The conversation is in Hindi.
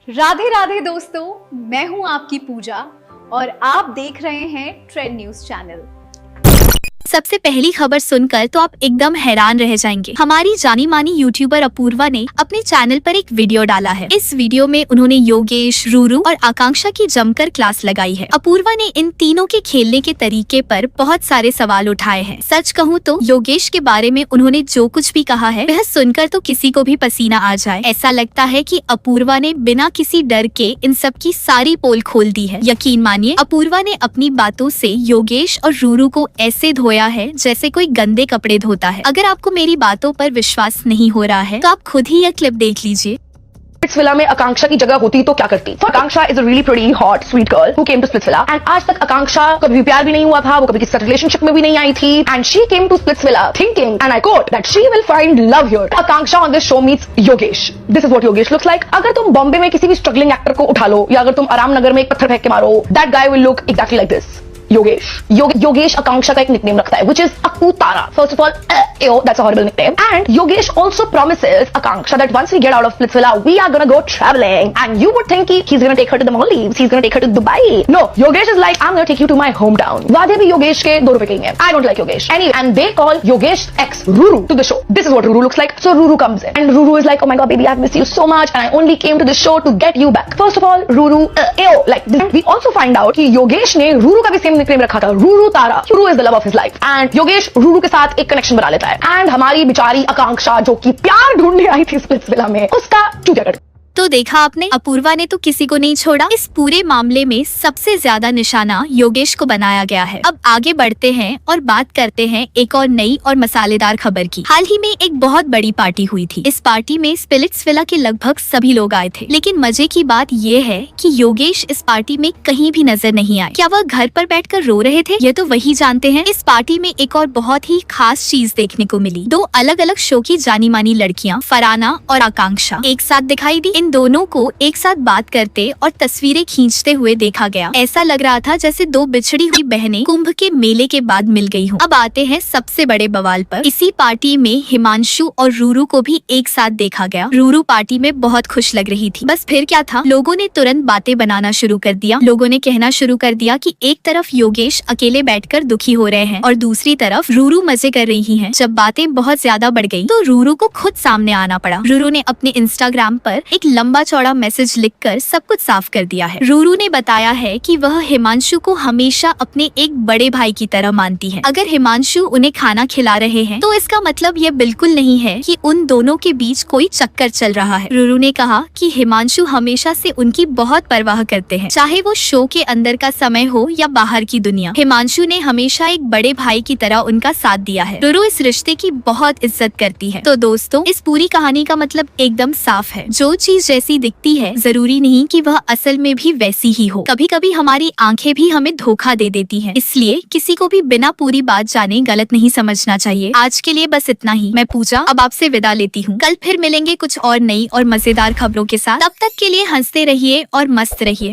राधे राधे दोस्तों, मैं हूं आपकी पूजा और आप देख रहे हैं ट्रेंड न्यूज चैनल। सबसे पहली खबर सुनकर तो आप एकदम हैरान रह जाएंगे। हमारी जानी मानी यूट्यूबर अपूर्वा ने अपने चैनल पर एक वीडियो डाला है। इस वीडियो में उन्होंने योगेश, रूरू और आकांक्षा की जमकर क्लास लगाई है। अपूर्वा ने इन तीनों के खेलने के तरीके पर बहुत सारे सवाल उठाए हैं। सच कहूँ तो योगेश के बारे में उन्होंने जो कुछ भी कहा है वह सुनकर तो किसी को भी पसीना आ जाए। ऐसा लगता है कि अपूर्वा ने बिना किसी डर के इन सब की सारी पोल खोल दी है। यकीन मानिए, अपूर्वा ने अपनी बातों से योगेश और रूरू को ऐसे धोया है जैसे कोई गंदे कपड़े धोता है। अगर आपको मेरी बातों पर विश्वास नहीं हो रहा है तो आप खुद ही यह क्लिप देख लीजिए। स्प्लिट्सविला में आकांक्षा की जगह होती तो क्या करती? Akanksha is a really pretty hot sweet girl who came to Splitsvilla and आज तक आकांक्षा कभी भी प्यार भी नहीं हुआ था, वो कभी किसी रिलेशनशिप में भी नहीं आई थी and she came to Splitsvilla thinking and I quote that she will find love here. Akanksha on this show meets Yogesh. This is what Yogesh looks like. अगर तुम बॉम्बे में किसी भी स्ट्रगलिंग एक्टर को उठा लो या अगर तुम आराम नगर में एक पत्थर फेंक के मारो, that guy will look exactly like this. Yogesh Yogesh Akanksha का एक निकनेम रखता है, which is Akku Tara. First of all, ew, that's a horrible nickname. And Yogesh also promises Akanksha that once we get out of Splitsvilla, we are gonna go traveling. And you would think he's gonna take her to the Maldives, he's gonna take her to Dubai. No, Yogesh is like, I'm gonna take you to my hometown. वादे भी योगेश के 2 रुपए के ही हैं. I don't like Yogesh. Anyway, and they call Yogesh ex Ruru to the show. This is what Ruru looks like. So Ruru comes in, and Ruru is like, oh my god, baby, I've missed you so much, and I only came to the show to get you back. First of all, Ruru, ew, like this. We also find out कि योगेश ने Ruru का भी सेम निकनेम रखा था, Ruru Tara. Ruru is the love of his life. And Yogesh Ruru के साथ एक कनेक्शन बना लेता है एंड हमारी बेचारी आकांक्षा जो कि प्यार ढूंढने आई थी स्प्लिट्सविला में, उसका चूतिया कर। तो देखा आपने, अपूर्वा ने तो किसी को नहीं छोड़ा। इस पूरे मामले में सबसे ज्यादा निशाना योगेश को बनाया गया है। अब आगे बढ़ते हैं और बात करते हैं एक और नई और मसालेदार खबर की। हाल ही में एक बहुत बड़ी पार्टी हुई थी। इस पार्टी में स्प्लिट्सविला के लगभग सभी लोग आए थे, लेकिन मजे की बात ये है कि योगेश इस पार्टी में कहीं भी नजर नहीं आए। क्या वह घर पर बैठकर रो रहे थे? ये तो वही जानते हैं। इस पार्टी में एक और बहुत ही खास चीज देखने को मिली। 2 अलग अलग शो की जानी मानी लड़कियां फरहाना और आकांक्षा एक साथ दिखाई दी। इन दोनों को एक साथ बात करते और तस्वीरें खींचते हुए देखा गया। ऐसा लग रहा था जैसे 2 बिछड़ी हुई बहनें कुंभ के मेले के बाद मिल गई हों। अब आते हैं सबसे बड़े बवाल पर। इसी पार्टी में हिमांशु और रूरू को भी एक साथ देखा गया। रूरू पार्टी में बहुत खुश लग रही थी। बस फिर क्या था, लोगों ने तुरंत बातें बनाना शुरू कर दिया। लोगों ने कहना शुरू कर दिया कि एक तरफ योगेश अकेले बैठकर दुखी हो रहे हैं और दूसरी तरफ रूरू मजे कर रही है। जब बातें बहुत ज्यादा बढ़ गई तो रूरू को खुद सामने आना पड़ा। रूरू ने अपने इंस्टाग्राम पर एक लंबा चौड़ा मैसेज लिखकर सब कुछ साफ कर दिया है। रूरू ने बताया है कि वह हिमांशु को हमेशा अपने एक बड़े भाई की तरह मानती है। अगर हिमांशु उन्हें खाना खिला रहे हैं तो इसका मतलब यह बिल्कुल नहीं है कि उन दोनों के बीच कोई चक्कर चल रहा है। रूरू ने कहा कि हिमांशु हमेशा से उनकी बहुत परवाह करते हैं, चाहे वो शो के अंदर का समय हो या बाहर की दुनिया। हिमांशु ने हमेशा एक बड़े भाई की तरह उनका साथ दिया है। रूरू इस रिश्ते की बहुत इज्जत करती है। तो दोस्तों, इस पूरी कहानी का मतलब एकदम साफ है। जो चीज जैसी दिखती है जरूरी नहीं कि वह असल में भी वैसी ही हो। कभी कभी हमारी आंखें भी हमें धोखा दे देती हैं। इसलिए किसी को भी बिना पूरी बात जाने गलत नहीं समझना चाहिए। आज के लिए बस इतना ही। मैं पूजा अब आपसे विदा लेती हूँ। कल फिर मिलेंगे कुछ और नई और मजेदार खबरों के साथ। तब तक के लिए हंसते रहिए और मस्त रहिए।